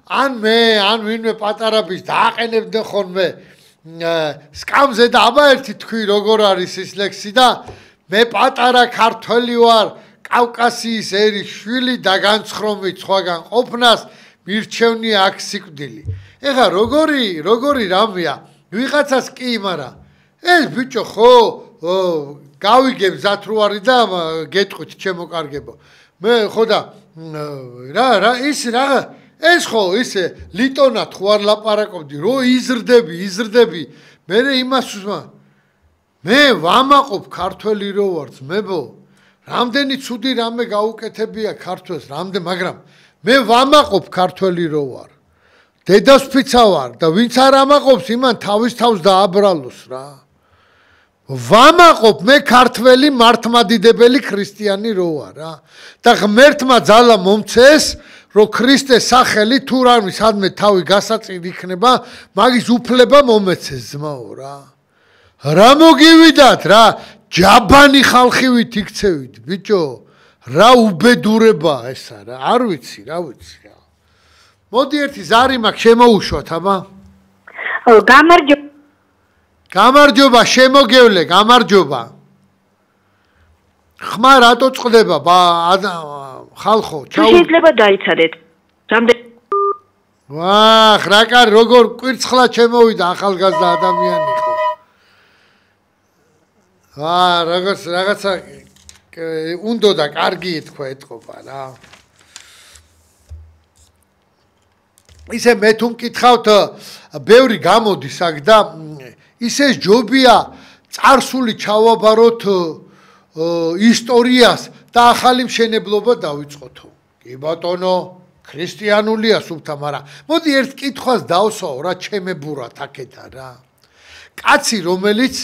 ან ვინმე პატარაბის დააყენებდნენ ხოლმე სკამზე და აბა ერთი თქვი როგორ არის ის ლექსი და მე პატარა ქართველი ვარ კავკასიის ერის შვილი და განცხრომით სხვაგან ყოფნას მირჩევნია აქ სიკვდილი ეხა როგორი რამეა ვიღაცას კი მაგრამ ეს ბიჭო ხო გავიგებ მზად რო არის და გეტყვით ჩემო კარგებო მე ხო და რა ის რა ეს ხო ისე ლიტონად ხო არ ლაპარაკობდი რო იზრდები მე იმას ვსმა მე ვამაყობ ქართველი რო ვარ ძმებო რამდენი ცუდი რამე გაუკეთებია ქართველს მაგრამ მე ვამაყობ ქართველი რო ვარ დედას ფიცა ვარ და ვინც არ ამაყობს იმან თავის თავს დააბრალოს რა ვამაყობ მე ქართველი მართლმადიდებელი ქრისტიანი რო ვარ რა და ღმერთმა ძალა მომცეს რომ ქრისტეს სახელი თუ რამე სადმე თავი გასაწიდი იქნება მაგის უფლება მომეცეს ძმაო რა მოგივიდათ რა ჯაბანი ხალხივით იქცევით ბიჭო რა უბედურებაა ესა რა არ ვიცი რა მოდი ერთი ზარი მაქვს შემოუშვათ აბა გამარჯობა შემოგევლე გამარჯობა ხმა რატო წყდება ხალხო შეიძლება დაიცადეთ ვახ რა კარი როგორ კვირცხლად შემოვიდა ახალგაზრდა ადამიანი ხო რაღაცა უნდა და კარგი ეთქვა ეთყობა რა ისე მე თუ მკითხავთ ბევრი გამოდის აქ და ისე ჯობია წარსული ჩავაბაროთ ისტორიას და ახალი მშენებლობა დავიწყოთო კი ბატონო ქრისტიანულია სულთა მაგრამ მოდი ერთ კითხვას დავსვაო რა ჩემებურად აქეთა რა კაცი რომელიც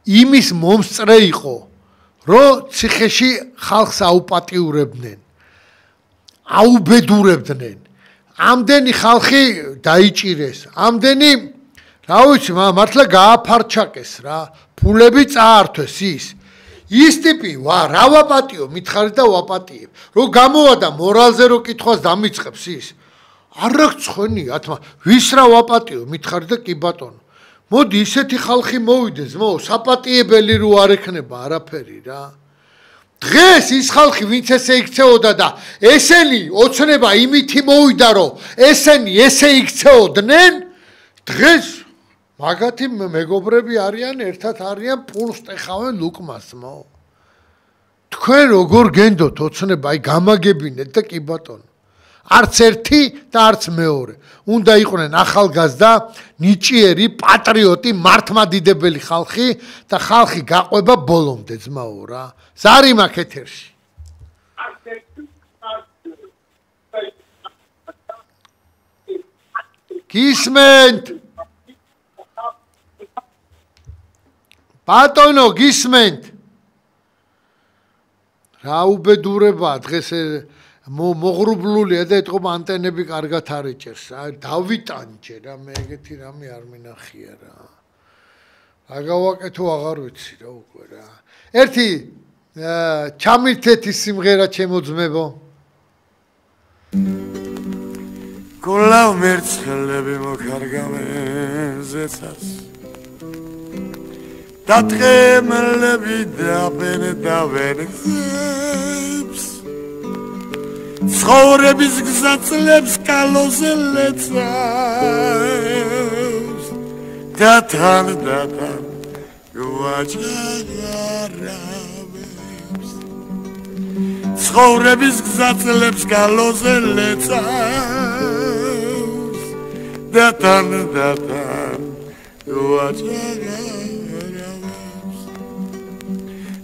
იმის მომსწრე იყო რომ ციხეში ხალხს აუპატიურებდნენ აუბედურებდნენ ამდენი ხალხი დაიჭირეს ამდენი რა ვიცი მართლა გააფარჩაკეს რა ფულები წაართვეს ის ტიპი რა ვაპატიო მითხარით და ვაპატიებ რომ გამოვადა მორალზე რომ კითხვას დამიწყებს ის არ აქვს ცხენია თმა ვის რა ვაპატიო მითხარით და კი ბატონო მოდი ისეთი ხალხი მოვიდეს საპატიებელი რო არ ექნება არაფერი რა დღეს ის ხალხი ვინც ესე იქცეოდა და ესენი ოცნება იმითი მოვიდა რომ ესენი ესე იქცეოდნენ დღეს მაგათი მეგობრები არიან ერთად არიან პულს ტეხავენ ლუკმას თქვენ როგორ გენდოთ ოცნება აი გამაგებინეთ და კი ბატონო არც ერთი და არც მეორე უნდა იყვნენ ახალგაზრდა ნიჭიერი პატრიოტი მართლმადიდებელი ხალხი და ხალხი გაყვება ბოლომდე ძმაო რა ზარი მაქვს ეთერში გისმენთ ბატონო გისმენთ რა უბედურებაა დღეს მოღრუბლულია და ეთყობა ანტენები კარგად არ ეჭერს დავიტანჯე რა მე ეგეთი რამე არ მინახია რა რა გავაკეთო აღარ ვიცი რა უკვე რა ერთი ჩამირთეთი სიმღერა ჩემოძმებო კოლავ მერცხლები მოკარგავენ ზეცას და ტყემლები დავენ გზებს ცხოვრების გზაწლებს კალოზე ლეწავს და თან გვაჭარავებს ცხოვრების გზაწლებს კალოზე ლეწავს და თან გვაჭარავებს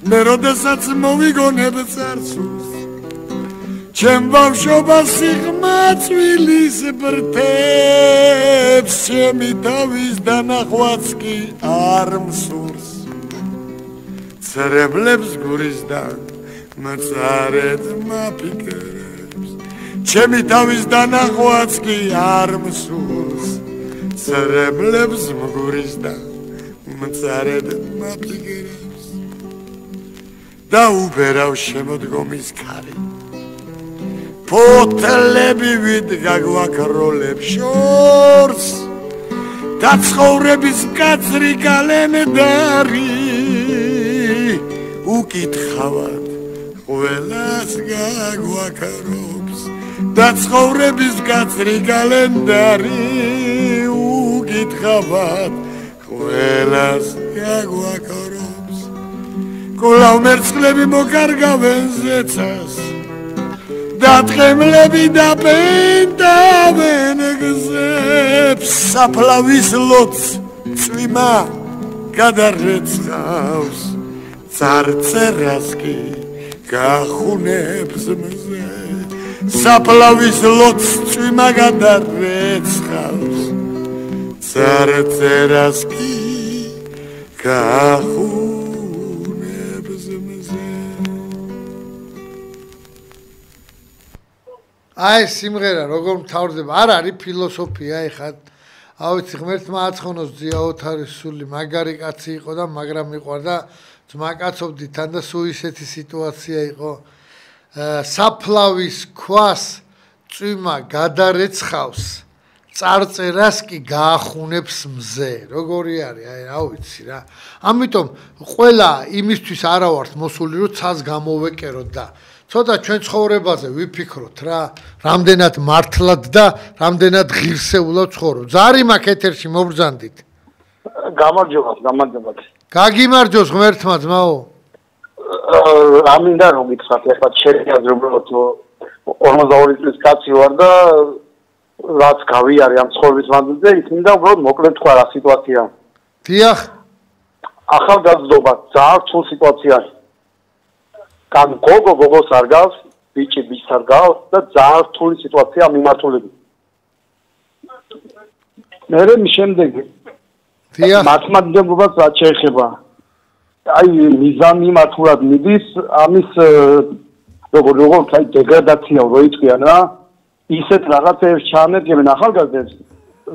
მე როდესაც მოვიგონებ წარსულს ჩემ ბავშვობას სიღრმა წვილის ბრთებს ჩემი თავის დანახვაც კი არ მსურს წერებლებს გურისდან მწარედ მაფიქრებს ჩემი თავის დანახვაც კი არ მსურს წერებლებს მგურისდან მწარედ მაფიქრებს და უბერავ შემოდგომის ქარი ფოთლები ვიდგა გვაქროლებ შორს და ცხოვრების კაცრი კალენდარი უკითხავად ყველას გაგვაქრობს და ცხოვრების კაცრი კალენდარი უკითხავად ყველას გაგვაქრობს კოლავ მერცხლები მოკარგავენ ზეცას და ტყემლები დაპენდავენ გზებს საფლავის ლოც წვიმა გადარეცხავს წარწერას კი გახუნებს მზე საფლავის ლოც წვიმა გადარეცხავს წარწერას კი გახუნებს მზე აი სიმღერა როგორ მთავრდება არ არის ფილოსოფია ეხლა ავიცი ღმერთმა აცხონოს ძია ოთარის სული მაგარი კაცი იყო და მაგრამ მიყვარდა ძმაკაცობდი თან და სულ ისეთი სიტუაცია იყო. საფლავის ქვას წვიმა გადარეცხავს, წარწერას კი გაახუნებს მზე. როგორი არის? აი რა ვიცი რა. ამიტომ ყველა იმისთვის არა ვართ მოსული, რომ ცას გამოვეკეროთ და ცოტა ჩვენ ცხოვრებაზე ვიფიქროთ რა, რამდენად მართლად და რამდენად ღირსეულად ცხოვრობ. ზარი მაქვს ეთერში მობრძანდით. გამარჯობათ. გაგიმარჯოს ღმერთმა ძმაო. ამინდა რომ გითხრათ, ეხლა შეიძლება უბრალოდ 42 წლის კაცი ვარ და რაც გავიარე ამ ცხოვრების მანძილზე, ისმინდა უბრალოდ მოკლედ თქვა რა სიტუაცია. დიახ. ახალგაზრდობა ძალიან რთულ სიტუაციაში. კან გოგოს არ გავს, ბიჭი ბიჭს არ გავს და ძალიან რთული სიტუაცია მიმართულებით. მერე შემდეგი. დიახ. მართლმადიდებლობას რაც შეეხება. აი მიზანი მართულად მიდის, ამის როგორ აი დეგრადაცია როიწვიან რა. ისეთ რაღაცებს ჩაანერგებენ ახალგაზრდებს,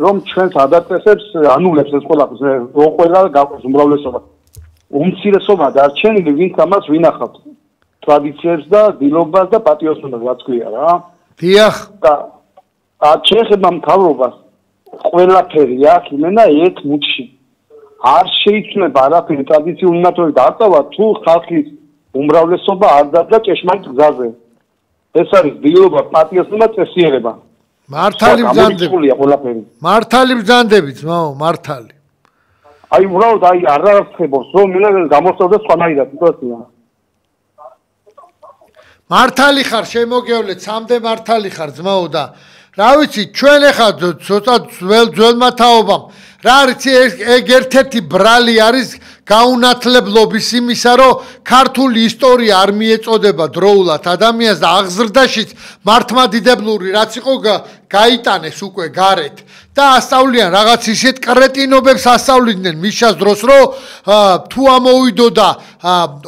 რომ ჩვენს ადაპტაციებს ანულებს ეს ყველაფერს, რო ყველა გაყოს უმრავლესობა. უმცირესობა დარჩენილი, ვინც ამას ვინახავთ. ტრადიციებს და დილობას და პატიოსნობას რაც ქვია რა. დიახ. და შეეხება მთავრობას ყველაფერი აქ იმენა ერთ მუჩში. არ შეიცვლება არაფერი ტრადიციული მეთოდით აწავა თუ ხალხის უმრავლესობა არ დადგა ჭეშმარიტ გზაზე. ეს არის დილობა, პატიოსნობა, წესიერება. მართალი ბრძანდები. მართალი ბრძანდები ძმაო, მართალი. აი უბრალოდ აი არ არხებობს რომ მე გამოსწორდა სხვანაირად სიტუაცია. მართალი ხარ, შემოგევლეთ, სამდე მართალი ხარ ძმაო და რა ვიცი, ჩვენ ახლა ცოტა ძველმა თაობამ რა არის ეგ ერთ-ერთი ბრალი არის გაუნათლებლობის იმისა, რომ ქართული ისტორია არ მიეწოდება დროულად ადამიანს და აღზრდაშიც მართლმადიდებლური რაც იყო გაიტანეს უკვე გარეთ და ასწავლიან რაღაც ისეთ კრეტინობებს ასწავლიდნენ მიშას დროს, რომ თუ ამოვიდოდა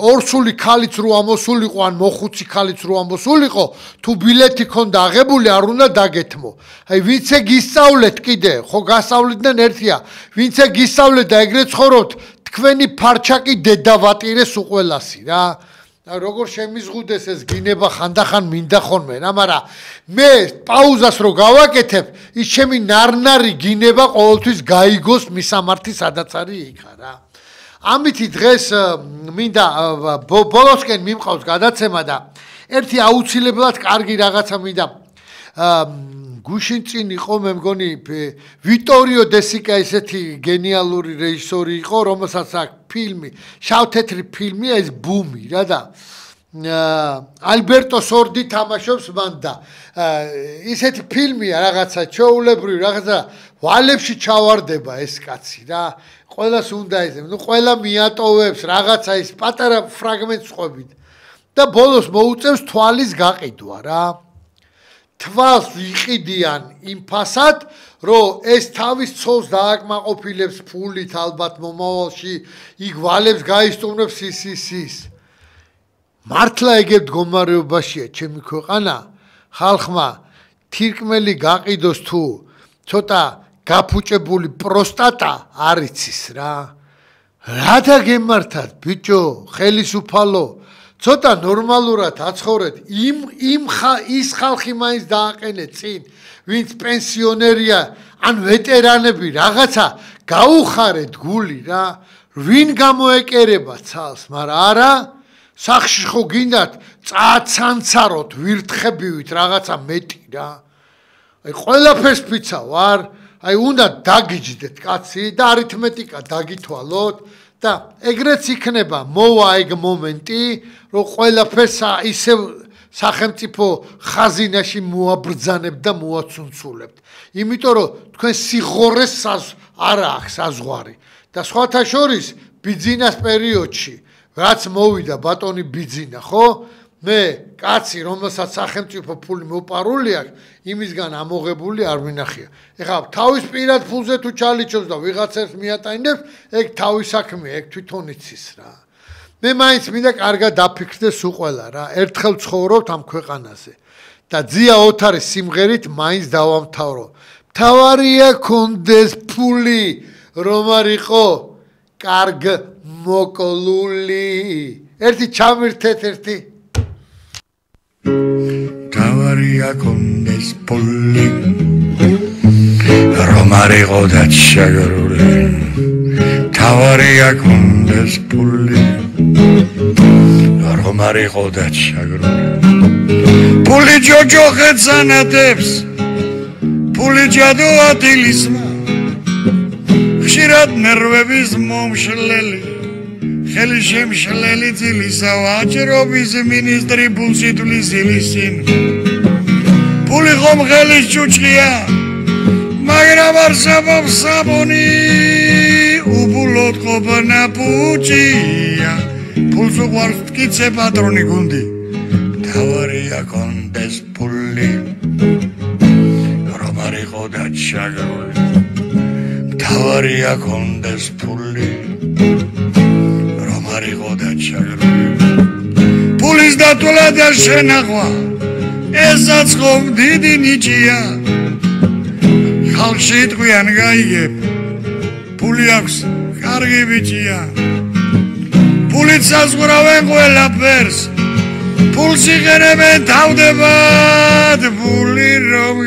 ორსული ქალიც რო ამოსულიყო ან მოხუცი ქალიც რო ამოსულიყო, თუ ბილეთი ქონდა აღებული არ უნდა დაგეთმო. აი ვინცე გისწავლეთ კიდე, ხო გასწავლიდნენ ერთია, ვინცე გისწავლეთ და ეგრეთ ცხოვრობთ, თქვენი ფარჩაკი დედავატირეს უყველასი რა. და როგორ შემიზღუდეს ეს გინება ხანდახან მინდა ხოლმე რა, მაგრამ მე პაუზას რო გავაკეთებ, ის ჩემი ნარნარი გინება ყოველთვის გაიგოს მისამართი სადაც არის იქა რა. ამითი დღეს მინდა ბოლოსკენ მიმყავს გადაცემა და ერთი აუცილებლად კარგი რაღაცა მინდა გუშინ წინ იყო მე მგონი ვიტორიო დესიკა ესეთი გენიალური რეჟისორი იყო, რომელსაც აქვს ფილმი, შავ-თეთრი ფილმი, ეს ბუმი რა და ალბერტო სორდი თამაშობს მან და ისეთი ფილმია რაღაცა ჩაულებრივი რაღაცა ვალებში ჩავარდება ეს კაცი რა. ყველას უნდა ეს, ნუ ყველა მიატოვებს რაღაცა ის პატარა ფრაგმენტს ყვებით და ბოლოს მოუწევს თვალის გაყიდვა რა. თვალს ვიყიდიან იმ ფასად, რომ ეს თავის ცოლს დააკმაყოფილებს ფულით ალბათ მომავალში, იქ ვალებს გაისტუმრებს ის. მართლა ეგ მდგომარეობაშია ჩემი ქვეყანა, ხალხმა თირკმელი გაყიდოს თუ ცოტა გაფუჭებული პროსტატა არ იცის რა. რა დაგემართათ ბიჭო, ხელისუფალო, ცოტა ნორმალურად აცხოვრეთ, ის ხალხი მაინც დააყენეთ წინ, ვინც პენსიონერია, ან ვეტერანები რაღაცა გაუხარეთ გული რა, ვინ გამოეკერება ცალს, მაგრამ არა, სახში ხო გინდათ წაცანცაროთ, ვირთხებივით რაღაცა მეტი რა. აი ყველაფერს ფიცა ვარ, აი უნდა დაგიჯდეთ კაცი და არითმეტიკა დაგითვალოთ. და ეგრეც იქნება მოვა ეგ მომენტი, რომ ყველაფერს ისევ სახელმწიფო ხაზინაში მოაბრძანებთ და მოაცუნცულებთ. იმიტომ რომ თქვენ სიღორეს არ აქვს საზღვარი. და სხვათა შორის ბიძინას პერიოდში, რაც მოვიდა ბატონი ბიძინა, ხო? მე კაცი, რომელსაც სახელმწიფო ფული მოპარული აქვს, იმისგან ამოღებული არ მინახია. ეხლა თავის პირად ფულზე თუ ჩალიჩოს და ვიღაცებს მიატანებს, ეგ თავის საქმეა, ეგ თვითონ იცის რა. მე მაინც მინდა კარგად დაფიქრდეს უყველა რა. ერთხელ ცხოვრობთ ამ ქვეყანაზე და ძია ოთარის სიმღერით მაინც დავამთავრო. მთავარია კონდეს ფული, რომ არ იყო კარგ მოკლული ერთი ჩამირთეთ ერთი თავარია კონდეს პული რომ არ იყო დაჩაგრული თავარია კონდეს პული რომ არ იყო დაჩაგრული პული ჯოჯოხეთს ანათებს პული ჯადო ათილისმა ხშირად ნერვების მომშლელი ხელი შემშლელი ძილისა ვაჭრობის მინისტრი პულს ითვლის ილისინ პული ხომ ხელის ჭუჭყია მაგრამ არ საბობს საბონი უბულოდ ყოფნა პუჭია პულს უყვარს მტკიცე პატრონი გუნდი თავარია კონდეს პული რომ არ იყო დაჩაგრული თავარია კონდეს პული რომ არ იყო დაჩაგრული პულის დათვალა და შენახვა ესაც ხომ დიდი ნიჭია ხალხში იტყვიან გაიგებ პული აქვს კარგი ბიჭია პულით საზღვრავენ ყველაფერს პულს იღენებენ თავდებად პული რომ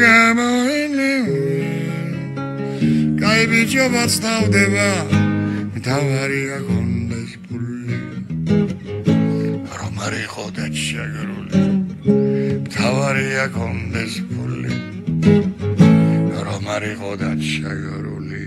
კაი ბიჭობაც თავდება თავარია კონდეს პული რომ არ იყო დაჩაგრული თავარია კონდეს პული რომ არ იყო დაჩაგრული